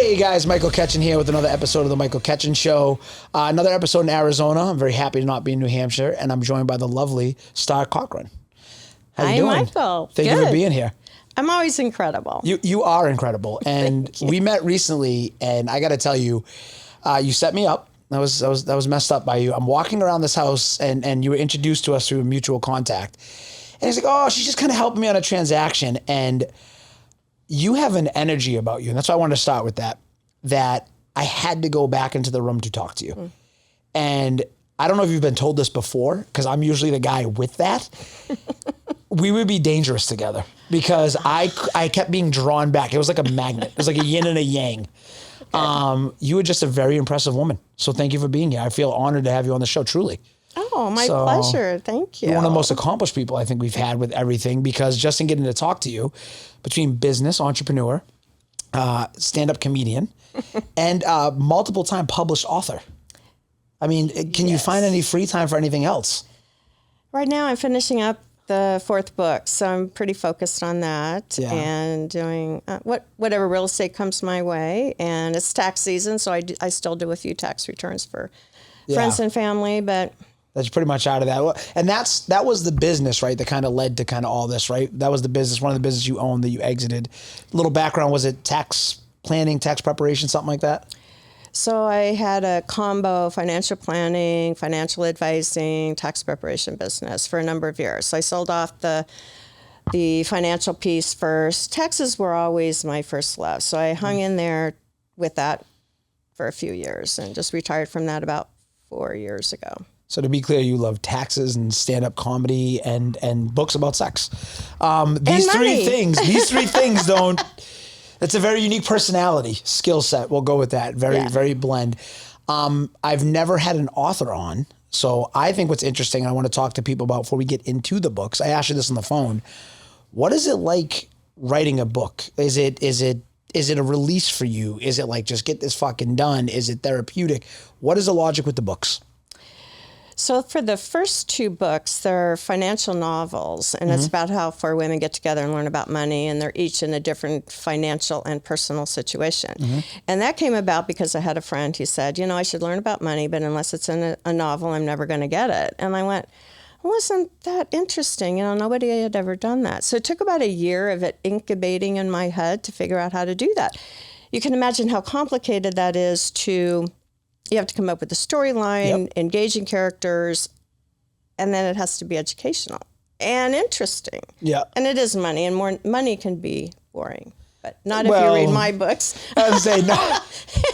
Hey guys, Michael Ketchen here with another episode of the Michael Ketchen Show. Another episode in Arizona. I'm very happy to not be in New Hampshire, and I'm joined by the lovely Starr Cochran. How you doing? Hi, Michael. Thank you for being here. I'm always incredible. You are incredible, and we met recently, and I got to tell you, you set me up. That was messed up by you. I'm walking around this house, and you were introduced to us through a mutual contact, and he's like, "Oh, she's just kind of helping me on a transaction," and you have an energy about you, and that's why I wanted to start with that I had to go back into the room to talk to you. And I don't know if you've been told this before, because I'm usually the guy with that. We would be dangerous together because I kept being drawn back. It was like a magnet. It was like a yin and a yang. You were just a very impressive woman. So thank you for being here. I feel honored to have you on the show, truly. Oh, my pleasure. Thank you. You're one of the most accomplished people I think we've had with everything, because just in getting to talk to you, between business, entrepreneur, stand-up comedian, and multiple time published author. I mean, can you find any free time for anything else? Right now I'm finishing up the 4th book, so I'm pretty focused on that and doing whatever real estate comes my way. And it's tax season, so I still do a few tax returns for friends and family, but that's pretty much out of that. And that was the business, right? That kind of led to kind of all this, right? That was the business, one of the businesses you owned that you exited. A little background, was it tax planning, tax preparation, something like that? So I had a combo financial planning, financial advising, tax preparation business for a number of years. So I sold off the financial piece first. Taxes were always my first love. So I hung in there with that for a few years and just retired from that about 4 years ago. So to be clear, you love taxes and stand-up comedy and books about sex. These three things don't. It's a very unique personality, skill set. We'll go with that. Very blend. I've never had an author on, so I think what's interesting, and I want to talk to people about before we get into the books. I asked you this on the phone. What is it like writing a book? Is it a release for you? Is it like just get this fucking done? Is it therapeutic? What is the logic with the books? So for the first 2 books, they're financial novels, and it's about how 4 women get together and learn about money, and they're each in a different financial and personal situation. And that came about because I had a friend who said, I should learn about money, but unless it's in a novel, I'm never going to get it. And I went, well, isn't that interesting? Nobody had ever done that. So it took about a year of it incubating in my head to figure out how to do that. You can imagine how complicated that is you have to come up with a storyline, engaging characters, and then it has to be educational and interesting. Yeah. And it is money, and more money can be boring, but not if you read my books. I would say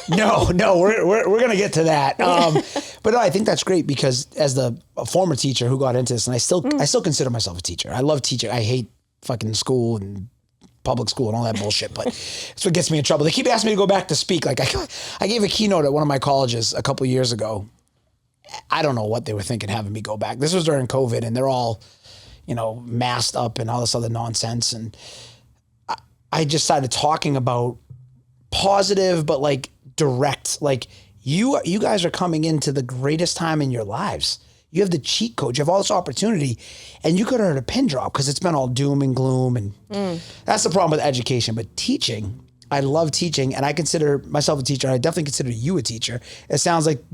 no, we're going to get to that. But no, I think that's great, because as a former teacher who got into this, and I still consider myself a teacher. I love teaching. I hate fucking school and public school and all that bullshit, but it's what gets me in trouble. They keep asking me to go back to speak. Like I gave a keynote at one of my colleges a couple of years ago. I don't know what they were thinking having me go back. This was during COVID, and they're all, masked up and all this other nonsense. And I just started talking about positive, but like direct, like you guys are coming into the greatest time in your lives. You have the cheat code. You have all this opportunity, and you could have heard a pin drop because it's been all doom and gloom. And that's the problem with education. But teaching, I love teaching, and I consider myself a teacher. And I definitely consider you a teacher. It sounds like,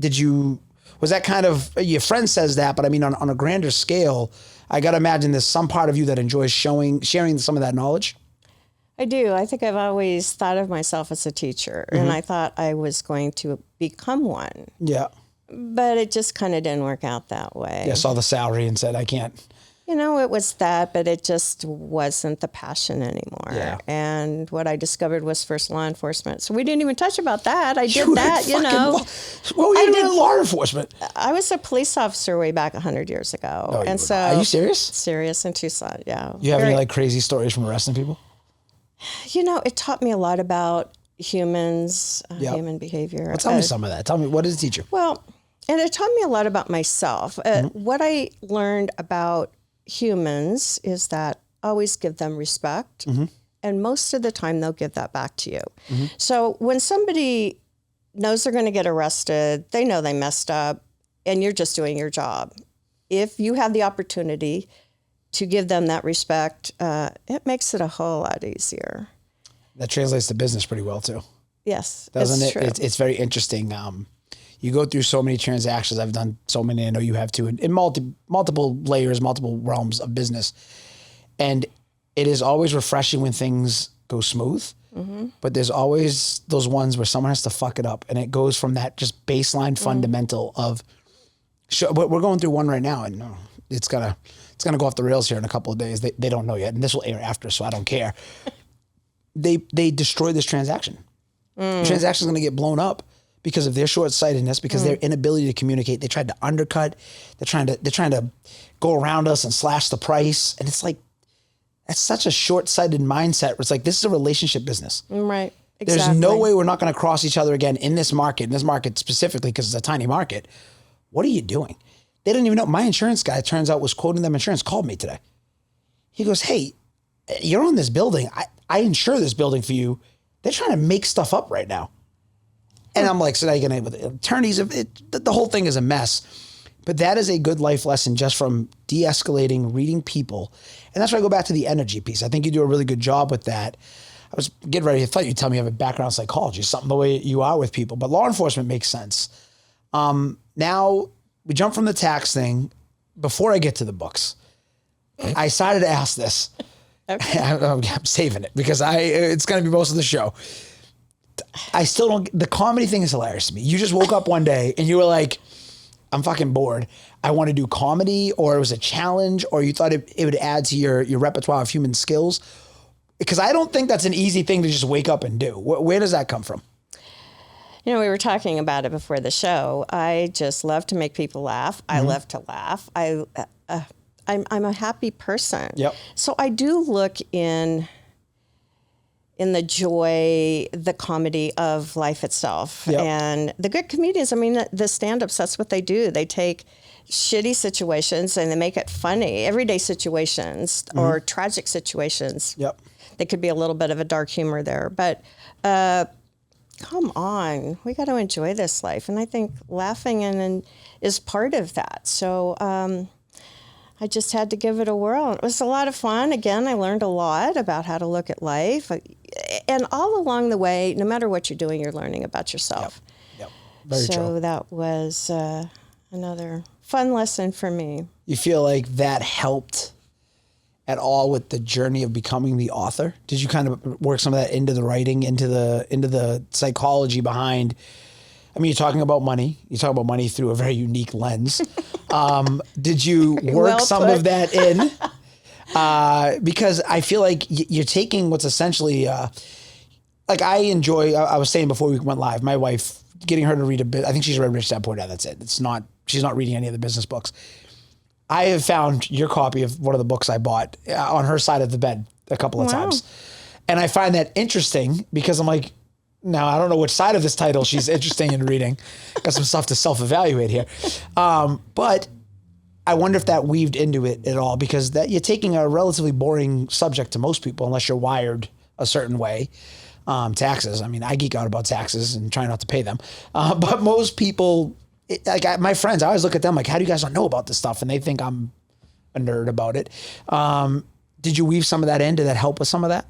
was that kind of, your friend says that, but I mean, on a grander scale, I got to imagine there's some part of you that enjoys sharing some of that knowledge. I do. I think I've always thought of myself as a teacher, and I thought I was going to become one. Yeah. But it just kind of didn't work out that way. Yeah, saw the salary and said, I can't. It was that, but it just wasn't the passion anymore. Yeah. And what I discovered was first law enforcement. So we didn't even touch about that. I did that, What were you doing in law enforcement? I was a police officer way back 100 years ago. Oh, and so, are you serious? Serious, in Tucson, yeah. You have any crazy stories from arresting people? It taught me a lot about humans, human behavior. Well, tell me some of that. Tell me, what did it teach you? Well, and it taught me a lot about myself. What I learned about humans is that always give them respect. And most of the time, they'll give that back to you. So when somebody knows they're going to get arrested, they know they messed up, and you're just doing your job. If you have the opportunity to give them that respect, it makes it a whole lot easier. That translates to business pretty well, too. Yes. Doesn't it's it? True. It's very interesting. You go through so many transactions. I've done so many. I know you have too, in multiple layers, multiple realms of business. And it is always refreshing when things go smooth, but there's always those ones where someone has to fuck it up. And it goes from that just baseline fundamental of, we're going through one right now, and it's gonna go off the rails here in a couple of days. They don't know yet, and this will air after, so I don't care. They destroyed this transaction. The transaction is going to get blown up because of their short-sightedness, because their inability to communicate. They tried to undercut. They're trying to go around us and slash the price. And it's like, that's such a short-sighted mindset where it's like, this is a relationship business. Right. Exactly. There's no way we're not going to cross each other again in this market specifically, because it's a tiny market. What are you doing? They didn't even know. My insurance guy, turns out, was quoting them insurance, called me today. He goes, hey, you're on this building. I insure this building for you. They're trying to make stuff up right now. And I'm like, so now you're going to, with attorneys, the whole thing is a mess. But that is a good life lesson just from de-escalating, reading people. And that's why I go back to the energy piece. I think you do a really good job with that. I was getting ready. I thought you'd tell me you have a background in psychology, something the way you are with people. But law enforcement makes sense. Now we jump from the tax thing. Before I get to the books, I decided to ask this. Okay. I'm saving it because it's going to be most of the show. I still don't, the comedy thing is hilarious to me. You just woke up one day and you were like, I'm fucking bored. I want to do comedy, or it was a challenge, or you thought it would add to your repertoire of human skills. Because I don't think that's an easy thing to just wake up and do. Where does that come from? We were talking about it before the show. I just love to make people laugh. I love to laugh. I'm a happy person. Yep. So I do look in the joy, the comedy of life itself. Yep. And the good comedians, the stand-ups, that's what they do. They take shitty situations and they make it funny. Everyday situations or tragic situations. Yep. There could be a little bit of a dark humor there. But come on, we got to enjoy this life. And I think laughing is part of that. So I just had to give it a whirl. It was a lot of fun. Again, I learned a lot about how to look at life. And all along the way, no matter what you're doing, you're learning about yourself. Yep. Very true. So that was another fun lesson for me. You feel like that helped at all with the journey of becoming the author? Did you kind of work some of that into the writing, into the psychology behind? You're talking about money. You talk about money through a very unique lens. Did you work some of that in? Because I feel like you're taking what's essentially, like I enjoy, I was saying before we went live, my wife, getting her to read a bit, I think she's read Rich Dad Poor Dad, that's it. She's not reading any of the business books. I have found your copy of one of the books I bought on her side of the bed a couple of times. And I find that interesting because I'm like, now, I don't know which side of this title she's interested in reading. Got some stuff to self-evaluate here. But I wonder if that weaved into it at all, because that you're taking a relatively boring subject to most people, unless you're wired a certain way. Taxes. I geek out about taxes and try not to pay them. But most people, my friends, I always look at them like, how do you guys not know about this stuff? And they think I'm a nerd about it. Did you weave some of that in? Did that help with some of that?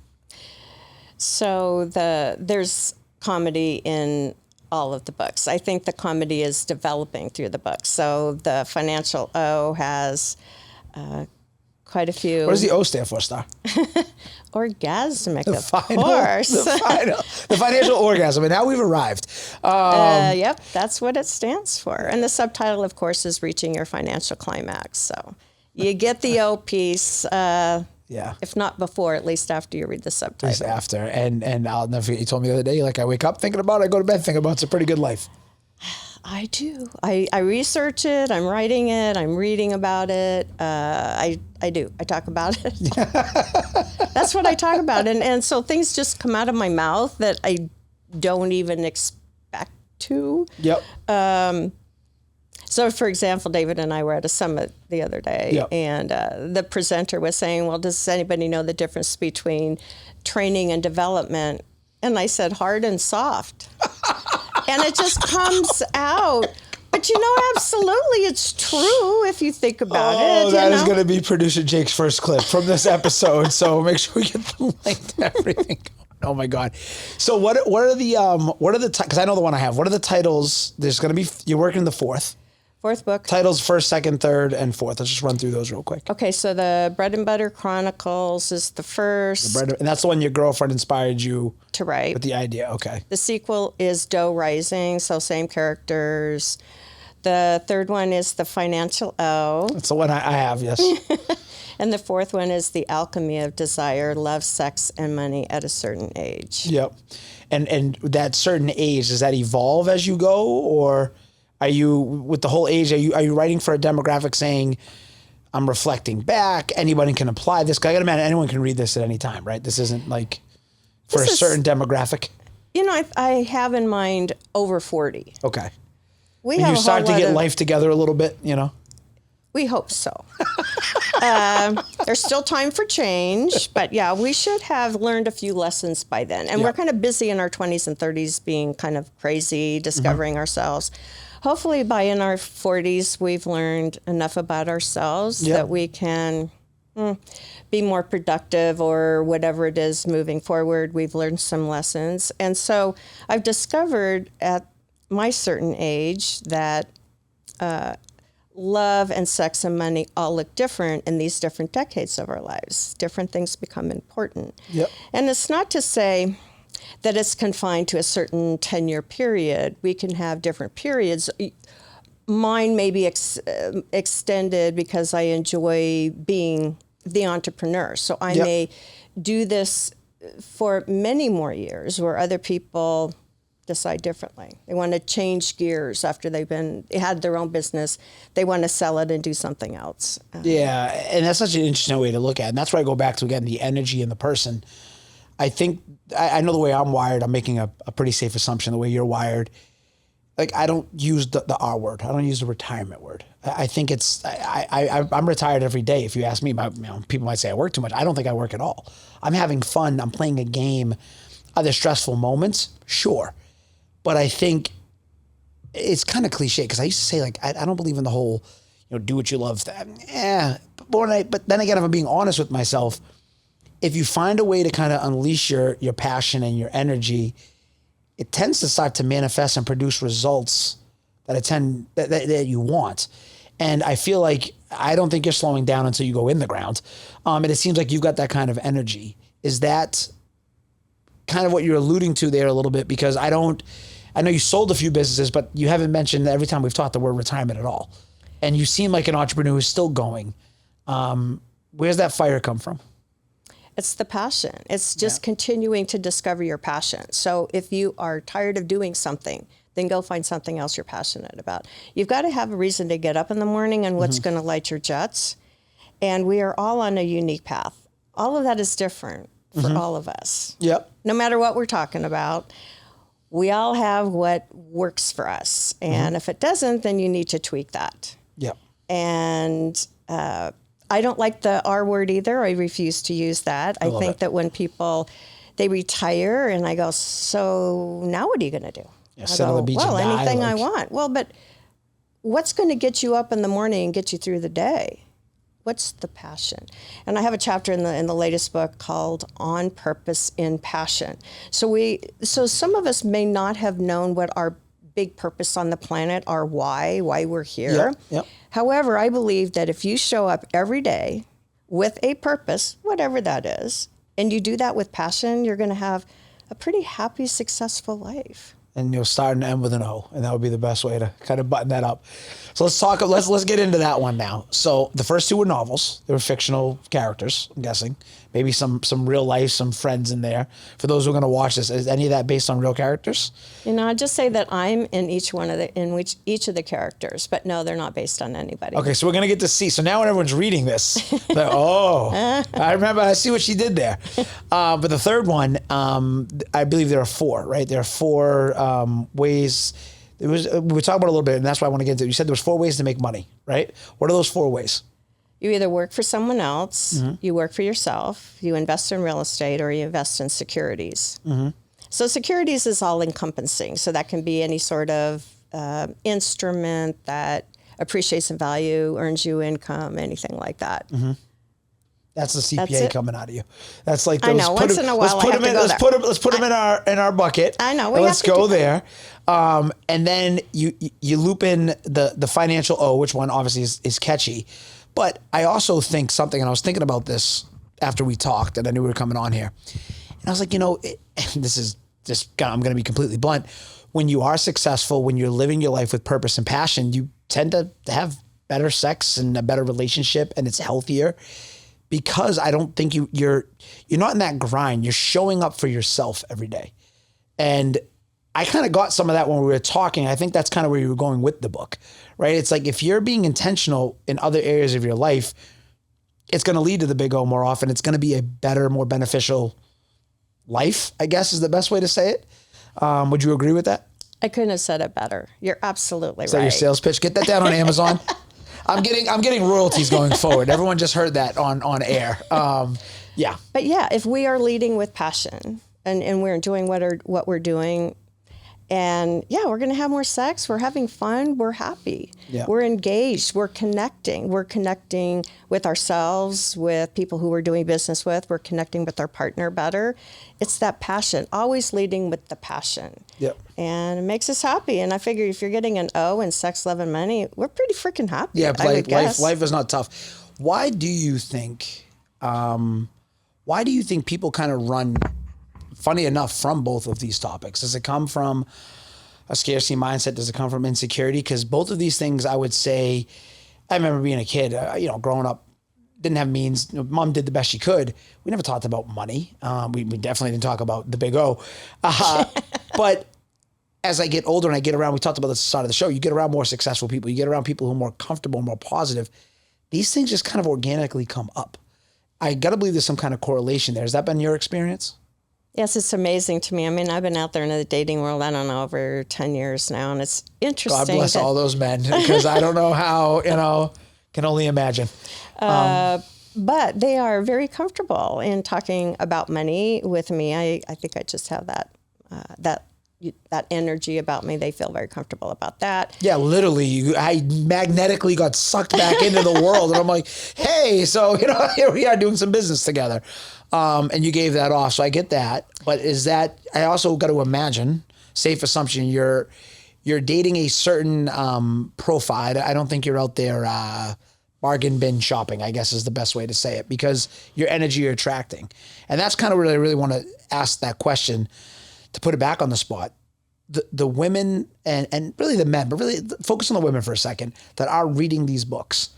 So there's comedy in all of the books. I think the comedy is developing through the books. So the Financial O has quite a few. What does the O stand for, Starr? Orgasmic, of course. The financial orgasm. And now we've arrived. Yep, that's what it stands for. And the subtitle, of course, is Reaching Your Financial Climax. So you get the O piece. Yeah. If not before, at least after you read the subtitle. Just after. And I'll never forget, you told me the other day, I wake up thinking about it, I go to bed thinking about it. It's a pretty good life. I do. I research it. I'm writing it. I'm reading about it. I do. I talk about it. That's what I talk about. And so things just come out of my mouth that I don't even expect to. Yep. So, for example, David and I were at a summit the other day, yep. And the presenter was saying, well, does anybody know the difference between training and development? And I said, hard and soft. And it just comes out. But, absolutely, it's true if you think about it. Oh, that is going to be producer Jake's first clip from this episode. So make sure we get the link to everything. Oh my God. So what are the because I know the one I have. What are the titles? There's going to be, you're working the fourth. Fourth book. Titles first, second, third, and fourth. Let's just run through those real quick. Okay, so the Bread and Butter Chronicles is the first. And that's the one your girlfriend inspired you to write. With the idea, okay. The sequel is Dough Rising, so same characters. The third one is The Financial O. That's the one I have, yes. And the fourth one is The Alchemy of Desire, Love, Sex, and Money at a Certain Age. Yep. And that certain age, does that evolve as you go, or are you, with the whole age, are you writing for a demographic saying, I'm reflecting back, anybody can apply this? 'Cause I gotta imagine anyone can read this at any time, right? This isn't like for a certain demographic. You know, I have in mind over 40. Okay. We you start to get life together a little bit, you know? We hope so. There's still time for change, but yeah, we should have learned a few lessons by then. And we're kind of busy in our 20s and 30s being kind of crazy, discovering ourselves. Hopefully by in our 40s, we've learned enough about ourselves that we can be more productive or whatever it is moving forward. We've learned some lessons. And so I've discovered at my certain age that love and sex and money all look different in these different decades of our lives. Different things become important. Yep. And it's not to say that it's confined to a certain 10-year period. We can have different periods. Mine may be extended because I enjoy being the entrepreneur. So I may do this for many more years, where other people decide differently. They want to change gears after they had their own business. They want to sell it and do something else. Yeah, and that's such an interesting way to look at it. And that's where I go back to, again, the energy in the person. I think, I know the way I'm wired, I'm making a pretty safe assumption, the way you're wired. Like, I don't use the R word. I don't use the retirement word. I think it's, I'm retired every day. If you ask me, people might say I work too much. I don't think I work at all. I'm having fun. I'm playing a game. Are there stressful moments? Sure. But I think it's kind of cliche, because I used to say, like, I don't believe in the whole, do what you love. But then again, if I'm being honest with myself, if you find a way to kind of unleash your passion and your energy, it tends to start to manifest and produce results that you want. And I feel like, I don't think you're slowing down until you go in the ground. And it seems like you've got that kind of energy. Is that kind of what you're alluding to there a little bit? Because I know you sold a few businesses, but you haven't mentioned every time we've talked the word retirement at all. And you seem like an entrepreneur who's still going. Where's that fire come from? It's the passion. It's just continuing to discover your passion. So if you are tired of doing something, then go find something else you're passionate about. You've got to have a reason to get up in the morning and what's going to light your jets. And we are all on a unique path. All of that is different for all of us. Yep. No matter what we're talking about, we all have what works for us. And if it doesn't, then you need to tweak that. Yep. And I don't like the R word either. I refuse to use that. I think that when people, they retire and I go, so now what are you going to do? Yeah, sit on the beach and die, anything I want. Well, but what's going to get you up in the morning and get you through the day? What's the passion? And I have a chapter in the latest book called On Purpose in Passion. So some of us may not have known what our big purpose on the planet, our why we're here. Yep. However, I believe that if you show up every day with a purpose, whatever that is, and you do that with passion, you're going to have a pretty happy, successful life. And you'll start and end with an O, and that would be the best way to kind of button that up. So let's get into that one now. So the first two were novels. They were fictional characters, I'm guessing. Maybe some real life, some friends in there. For those who are going to watch this, is any of that based on real characters? I'd just say that I'm in each of the characters, but no, they're not based on anybody. Okay, so we're going to get to see. So now when everyone's reading this, they're, I see what she did there. But the third one, I believe there are four, right? There are four ways. We were talking about it a little bit, and that's why I want to get into it. You said there was 4 ways to make money, right? What are those 4 ways? You either work for someone else, you work for yourself, you invest in real estate, or you invest in securities. So securities is all encompassing. So that can be any sort of instrument that appreciates in value, earns you income, anything like that. That's the That's CPA it. coming out of you. That's like I know. Once in a while, I have to go there. Let's put them in our bucket. I know. And let's go there. And then you loop in the financial O, which one obviously is catchy. But I also think something, and I was thinking about this after we talked, and I knew we were coming on here. And I was like, this is just, I'm going to be completely blunt. When you are successful, when you're living your life with purpose and passion, you tend to have better sex and a better relationship, and it's healthier. Because I don't think you're not in that grind. You're showing up for yourself every day. And I kind of got some of that when we were talking. I think that's kind of where you were going with the book, right? It's like if you're being intentional in other areas of your life, it's going to lead to the big O more often. It's going to be a better, more beneficial life, I guess is the best way to say it. Would you agree with that? I couldn't have said it better. You're absolutely right. Is that your sales pitch? Get that down on Amazon. I'm getting royalties going forward. Everyone just heard that on air. Yeah. But yeah, if we are leading with passion and we're enjoying what we're doing, and yeah, we're going to have more sex. We're having fun. We're happy. Yeah. We're engaged. We're connecting. We're connecting with ourselves, with people who we're doing business with. We're connecting with our partner better. It's that passion, always leading with the passion. Yep. And it makes us happy. And I figure if you're getting an O in sex, love, and money, we're pretty freaking happy. Yeah, I would guess. life is not tough. Why do you think people kind of run, funny enough, from both of these topics? Does it come from a scarcity mindset? Does it come from insecurity? Because both of these things, I would say, I remember being a kid, growing up, didn't have means. Mom did the best she could. We never talked about money. We definitely didn't talk about the big O. But as I get older and I get around, we talked about this at the start of the show, you get around more successful people, you get around people who are more comfortable, more positive. These things just kind of organically come up. I got to believe there's some kind of correlation there. Has that been your experience? Yes, it's amazing to me. I mean, I've been out there in the dating world, I don't know, over 10 years now, and it's interesting. God bless all those men, because I don't know how, can only imagine. But they are very comfortable in talking about money with me. I think I just have that energy about me. They feel very comfortable about that. Yeah, literally, I magnetically got sucked back into the world, and I'm like, hey, so here we are doing some business together, and you gave that off, so I get that. But is that? I also got to imagine, safe assumption, you're dating a certain profile. I don't think you're out there bargain bin shopping, I guess is the best way to say it, because your energy you're attracting, and that's kind of where I really want to ask that question. To put it back on the spot, the women and really the men, but really focus on the women for a second that are reading these books.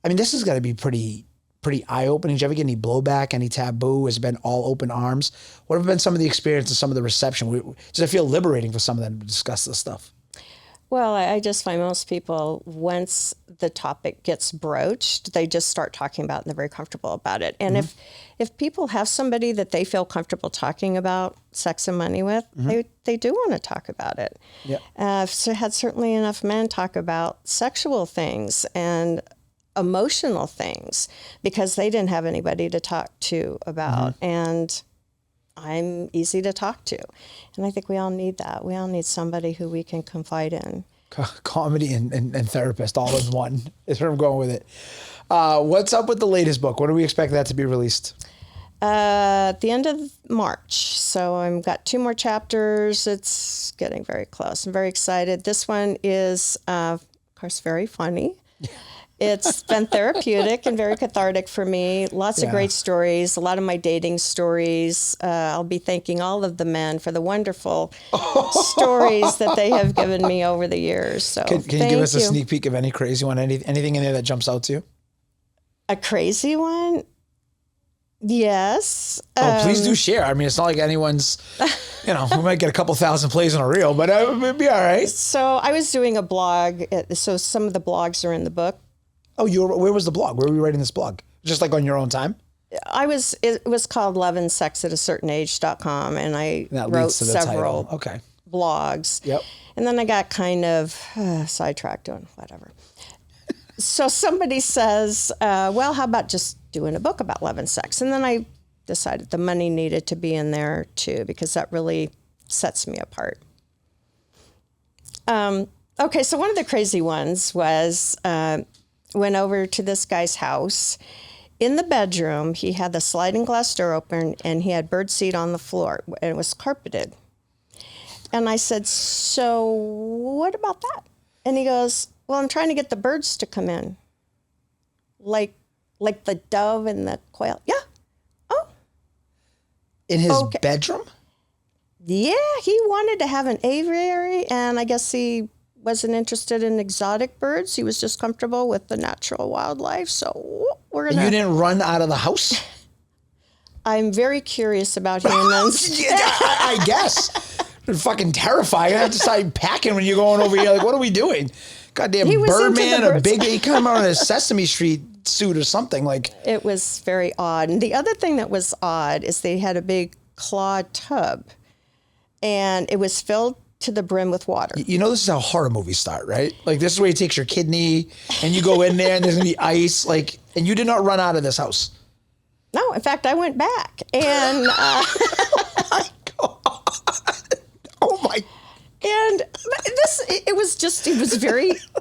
I mean, this has got to be pretty eye-opening. Did you ever get any blowback, any taboo? Has it been all open arms? What have been some of the experiences, some of the reception? Does it feel liberating for some of them to discuss this stuff? Well, I just find most people, once the topic gets broached, they just start talking about it and they're very comfortable about it. And if people have somebody that they feel comfortable talking about sex and money with, they do want to talk about it. Yeah. I've had certainly enough men talk about sexual things and emotional things because they didn't have anybody to talk to about. And I'm easy to talk to. And I think we all need that. We all need somebody who we can confide in. Comedy and therapist all in one is where I'm going with it. What's up with the latest book? When do we expect that to be released? At the end of March. So I've got 2 more chapters. It's getting very close. I'm very excited. This one is, of course, very funny. It's been therapeutic and very cathartic for me. Lots of great stories, a lot of my dating stories. I'll be thanking all of the men for the wonderful stories that they have given me over the years. So Can you give us a sneak peek of any crazy one? Anything in there that jumps out to you? A crazy one? Yes. Oh, please do share. I mean, it's not like anyone's, we might get a couple thousand plays on a reel, but it would be all right. So I was doing a blog. So some of the blogs are in the book. Oh, where was the blog? Where were you writing this blog? Just like on your own time? It was called loveandsex@a-certain-age.com, and I wrote several blogs. Yep. And then I got kind of sidetracked doing whatever. So somebody says, well, how about just doing a book about love and sex? And then I decided the money needed to be in there too, because that really sets me apart. Okay, so one of the crazy ones was went over to this guy's house, in the bedroom, he had the sliding glass door open and he had birdseed on the floor and it was carpeted. And I said, so what about that? And he goes, well, I'm trying to get the birds to come in. Like the dove and the quail. Yeah. Oh. In his bedroom? Yeah, he wanted to have an aviary, and I guess he wasn't interested in exotic birds. He was just comfortable with the natural wildlife. So we're going to... You didn't run out of the house? I'm very curious about humans. Yeah, I guess. They're fucking terrifying. I have to start packing when you're going over here. Like, what are we doing? Goddamn Birdman, a big, he come out in a Sesame Street suit or something. Like, it was very odd. And the other thing that was odd is they had a big claw tub, and it was filled to the brim with water. You know, this is how horror movies start, right? Like, this is where he takes your kidney, and you go in there, and there's gonna be ice. Like, and you did not run out of this house. No, in fact, I went back, and oh my God. Oh my. And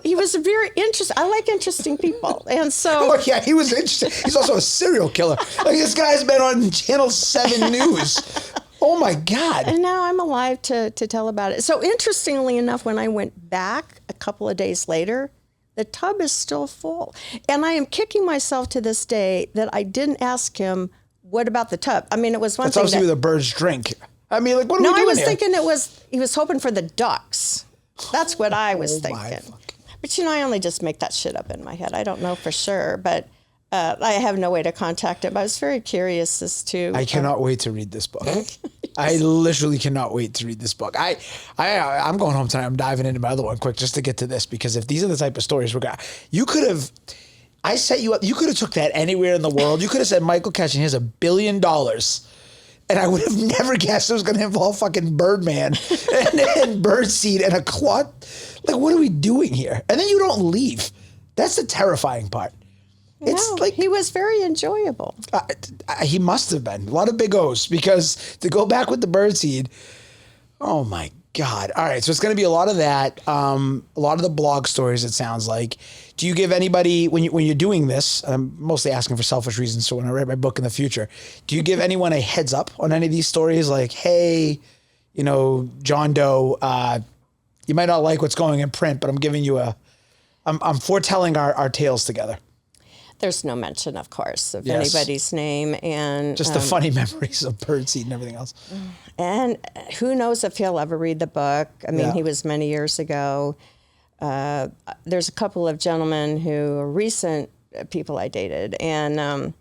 he was very interesting. I like interesting people. And so. Oh, yeah, he was interesting. He's also a serial killer. Like, this guy's been on Channel 7 News. Oh my God. And now I'm alive to tell about it. So interestingly enough, when I went back a couple of days later, the tub is still full. And I am kicking myself to this day that I didn't ask him, what about the tub? I mean, it was one That's thing. obviously where the birds drink. I mean, like, what are we doing I was here? thinking he was hoping for the ducks. That's what I was thinking. But, I only just make that shit up in my head. I don't know for sure, but I have no way to contact him. I was very curious as to... I cannot wait to read this book. Yes. I literally cannot wait to read this book. I'm going home tonight. I'm diving into my other one quick just to get to this, because if these are the type of stories we're going to... You could have... I set you up. You could have took that anywhere in the world. You could have said, Michael Ketchen, here's $1 billion. And I would have never guessed it was going to involve fucking Birdman and birdseed and a cloth. Like, what are we doing here? And then you don't leave. That's the terrifying part. It's like he was very enjoyable. He must have been. A lot of big O's, because to go back with the birdseed, oh my God. All right, so it's going to be a lot of that. A lot of the blog stories, it sounds like. Do you give anybody, when you're doing this, I'm mostly asking for selfish reasons, so when I write my book in the future, do you give anyone a heads up on any of these stories? Like, hey, John Doe, you might not like what's going in print, but I'm giving you I'm foretelling our tales together. There's no mention, of course, of anybody's name. And just the funny memories of birdseed and everything else. And who knows if he'll ever read the book. I mean, he was many years ago. There's a couple of gentlemen who are recent people I dated, and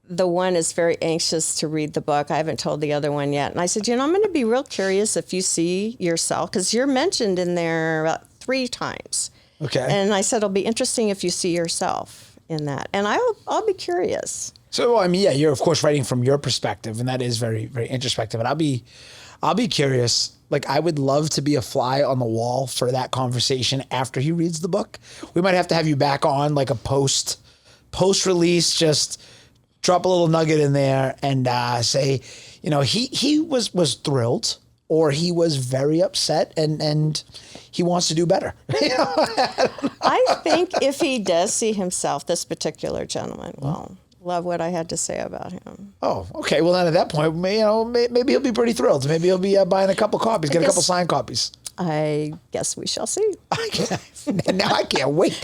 the one is very anxious to read the book. I haven't told the other one yet. And I said, I'm going to be real curious if you see yourself, because you're mentioned in there about 3 times. Okay. And I said, it'll be interesting if you see yourself in that. And I'll be curious. So, I mean, yeah, you're of course writing from your perspective, and that is very, very introspective. And I'll be curious. Like, I would love to be a fly on the wall for that conversation after he reads the book. We might have to have you back on like a post release, just drop a little nugget in there and say, he was thrilled, or he was very upset, and he wants to do better. I think if he does see himself, this particular gentleman will love what I had to say about him. Oh, okay. Well, then at that point, maybe he'll be pretty thrilled. Maybe he'll be buying a couple copies, get a couple signed copies. I guess we shall see. Now I can't wait.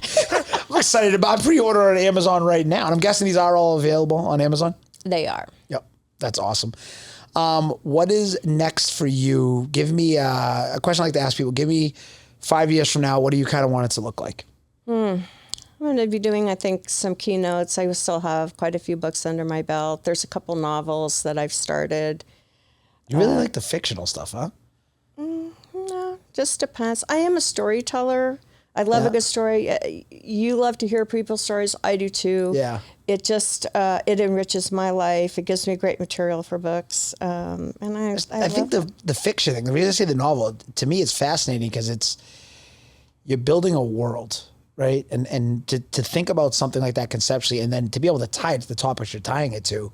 I'm excited about pre-order on Amazon right now. And I'm guessing these are all available on Amazon? They are. Yep. That's awesome. What is next for you? Give me a question I like to ask people. Give me 5 years from now, what do you kind of want it to look like? I'm going to be doing, I think, some keynotes. I still have quite a few books under my belt. There's a couple novels that I've started. You really like the fictional stuff, huh? No, just depends. I am a storyteller. I love a good story. You love to hear people's stories. I do too. Yeah. It just, it enriches my life. It gives me great material for books. And I think the fiction thing, the reason I say the novel, to me it's fascinating because you're building a world, right? And to think about something like that conceptually, and then to be able to tie it to the topics you're tying it to,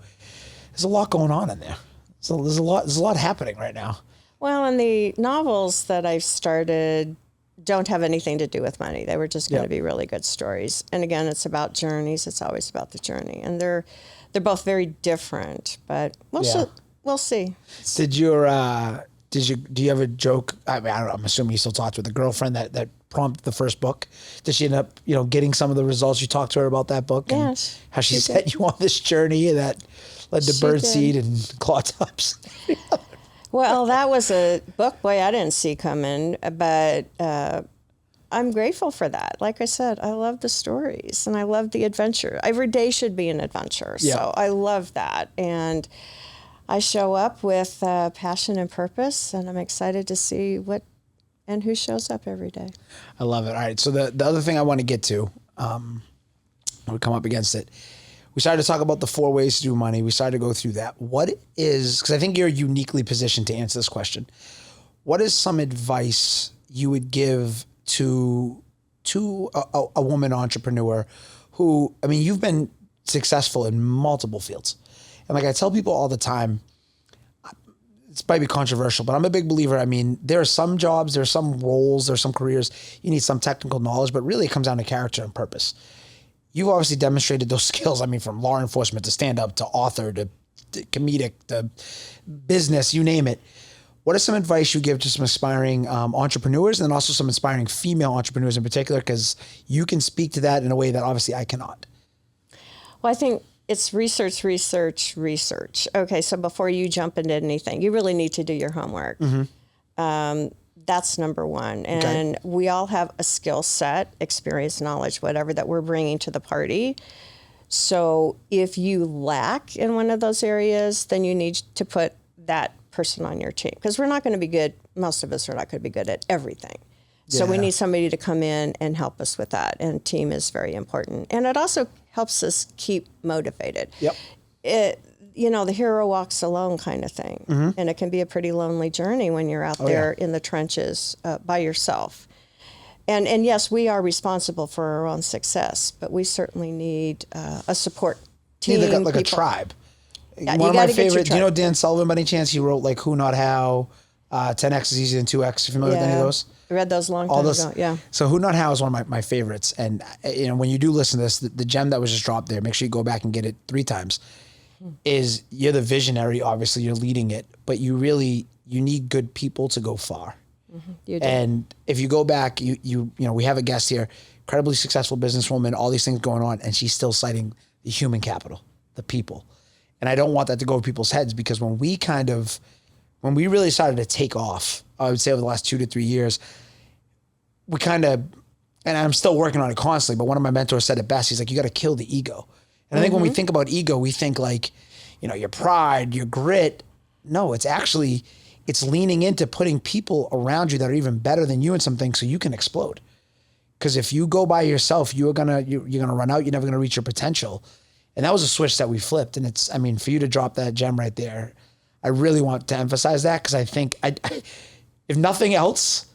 there's a lot going on in there. So there's a lot happening right now. Well, in the novels that I've started, don't have anything to do with money. They were just going to be really good stories. And again, it's about journeys. It's always about the journey. And they're both very different, but we'll see. Do you have a joke? I mean, I'm assuming you still talked with a girlfriend that prompted the first book. Did she end up, getting some of the results you talked to her about that book? Yes. And how she set you on this journey that led to birdseed and claw tops? Well, that was a book, boy, I didn't see coming, but I'm grateful for that. Like I said, I love the stories and I love the adventure. Every day should be an adventure. Yeah. So I love that. And I show up with passion and purpose, and I'm excited to see what and who shows up every day. I love it. All right. So the other thing I want to get to, we come up against it. We started to talk about the 4 ways to do money. We started to go through that. What is, because I think you're uniquely positioned to answer this question. What is some advice you would give to a woman entrepreneur who, I mean, you've been successful in multiple fields. And like I tell people all the time, it's might be controversial, but I'm a big believer. I mean, there are some jobs, there are some roles, there are some careers, you need some technical knowledge, but really it comes down to character and purpose. You've obviously demonstrated those skills. I mean, from law enforcement to stand up to author to comedic to business, you name it. What is some advice you give to some aspiring entrepreneurs, and then also some inspiring female entrepreneurs in particular? Because you can speak to that in a way that obviously I cannot. Well, I think it's research. Okay, so before you jump into anything, you really need to do your homework. Mm-hmm. That's number one. And we all have a skill set, experience, knowledge, whatever that we're bringing to the party. So if you lack in one of those areas, then you need to put that person on your team, because we're not going to be good. Most of us are not going to be good at everything. So we need somebody to come in and help us with that. And team is very important. And it also helps us keep motivated. Yep. The hero walks alone kind of thing. Mm-hmm. And it can be a pretty lonely journey when you're out there in the trenches by yourself. And yes, we are responsible for our own success, but we certainly need a support team. You need like a tribe. Yeah, one of my favorite, do you know Dan Sullivan by any chance? He wrote like Who Not How, 10X is easier than 2X. You familiar with any of those? I read those long time ago, yeah. So Who Not How is one of my favorites. And when you do listen to this, the gem that was just dropped there, make sure you go back and get it 3 times, is you're the visionary, obviously you're leading it, but you need good people to go far. Mm-hmm. You do. And if you go back, we have a guest here, incredibly successful businesswoman, all these things going on, and she's still citing the human capital, the people. And I don't want that to go over people's heads, because when we really started to take off, I would say over the last 2 to 3 years, and I'm still working on it constantly, but one of my mentors said it best. He's like, you got to kill the ego. And I think when we think about ego, we think like, your pride, your grit. No, it's leaning into putting people around you that are even better than you in some things so you can explode. Because if you go by yourself, you're gonna run out. You're never gonna reach your potential. And that was a switch that we flipped. And for you to drop that gem right there, I really want to emphasize that, because I think if nothing else,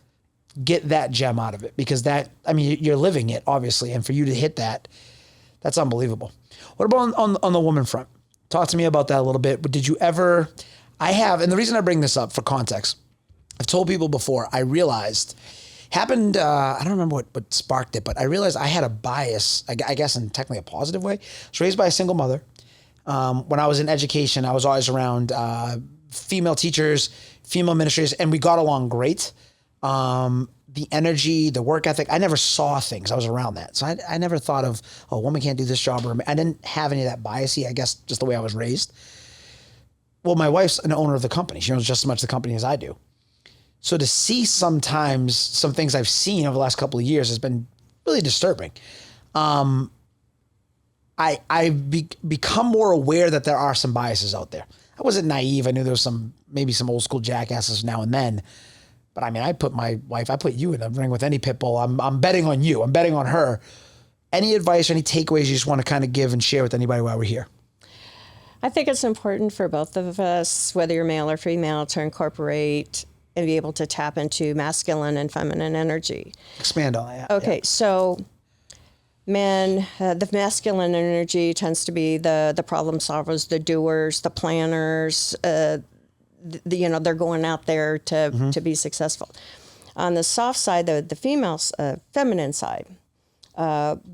get that gem out of it, because you're living it, obviously. And for you to hit that, that's unbelievable. What about on the woman front? Talk to me about that a little bit. But did you ever, and the reason I bring this up for context, I've told people before, I realized, happened, I don't remember what sparked it, but I realized I had a bias, I guess in technically a positive way. I was raised by a single mother. When I was in education, I was always around female teachers, female administrators, and we got along great. The energy, the work ethic, I never saw things. I was around that. So I never thought of, a woman can't do this job. Or I didn't have any of that biasy, I guess, just the way I was raised. Well, my wife's an owner of the company. She owns just as much the company as I do. So to see sometimes some things I've seen over the last couple of years has been really disturbing. I've become more aware that there are some biases out there. I wasn't naive. I knew there was maybe some old school jackasses now and then. But I put you in the ring with any pit bull. I'm betting on you. I'm betting on her. Any advice, any takeaways you just want to kind of give and share with anybody while we're here? I think it's important for both of us, whether you're male or female, to incorporate and be able to tap into masculine and feminine energy. Expand on that. Okay, so men, the masculine energy tends to be the problem solvers, the doers, the planners. They're going out there to be successful. On the soft side, the female, feminine side,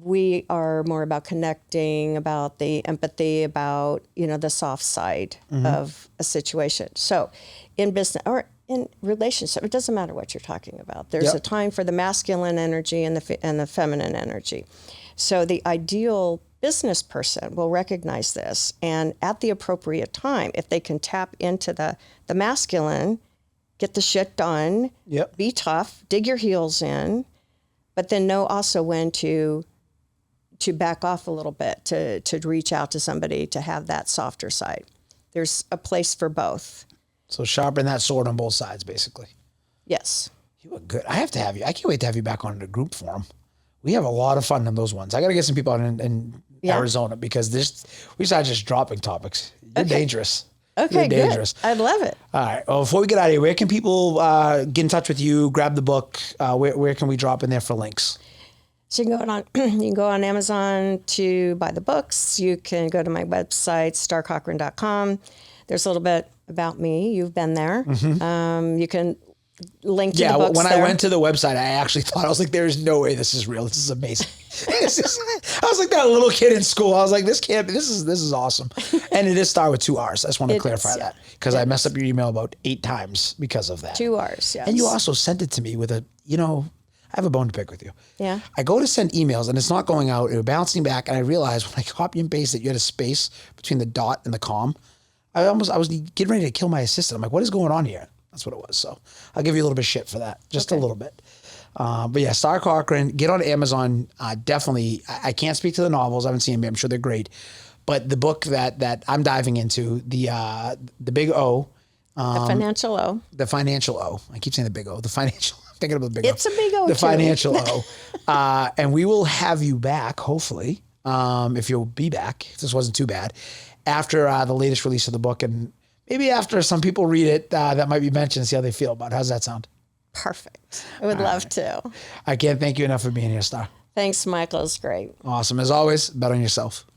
we are more about connecting, about the empathy, about, the soft side of a situation. So in business or in relationship, it doesn't matter what you're talking about. There's a time for the masculine energy and the feminine energy. So the ideal business person will recognize this, and at the appropriate time, if they can tap into the masculine, get the shit done, be tough, dig your heels in, but then know also when to back off a little bit, to reach out to somebody, to have that softer side. There's a place for both. So sharpen that sword on both sides, basically. Yes. You look good. I have to have you. I can't wait to have you back on the group forum. We have a lot of fun on those ones. I got to get some people out in Arizona, because we start just dropping topics. You're dangerous. Okay, You're dangerous. Good. I'd love it. All right. Well, before we get out of here, where can people get in touch with you, grab the book? Where can we drop in there for links? So you can go on Amazon to buy the books. You can go to my website, starrcochran.com. There's a little bit about me. You've been there. Mm-hmm. You can link to the books when there. I went to the website, I actually thought, I was like, there's no way this is real. This is amazing. I was like that little kid in school. I was like, this is awesome. And it is Starr with 2 R's. I just want to clarify that, because I messed up your email about 8 times because of that. 2 R's, yes. And you also sent it to me with I have a bone to pick with you. Yeah. I go to send emails and it's not going out. It was bouncing back. And I realized when I copy and paste it, you had a space between the dot and the comma. I was getting ready to kill my assistant. I'm like, what is going on here? That's what it was. So I'll give you a little bit of shit for that. Just a little bit. But yeah, Starr Cochran, get on Amazon. Definitely. I can't speak to the novels. I haven't seen them yet. I'm sure they're great. But the book that I'm diving into, the big O. The financial O. The financial O. I keep saying the big O. The financial. I'm thinking about the big O. It's a big O The too. financial O. And we will have you back, hopefully, if you'll be back, if this wasn't too bad, after the latest release of the book, and maybe after some people read it that might be mentioned, see how they feel about it. How's that sound? Perfect. I would love to. I can't thank you enough for being here, Starr. Thanks, Michael. It's great. Awesome. As always, bet on yourself.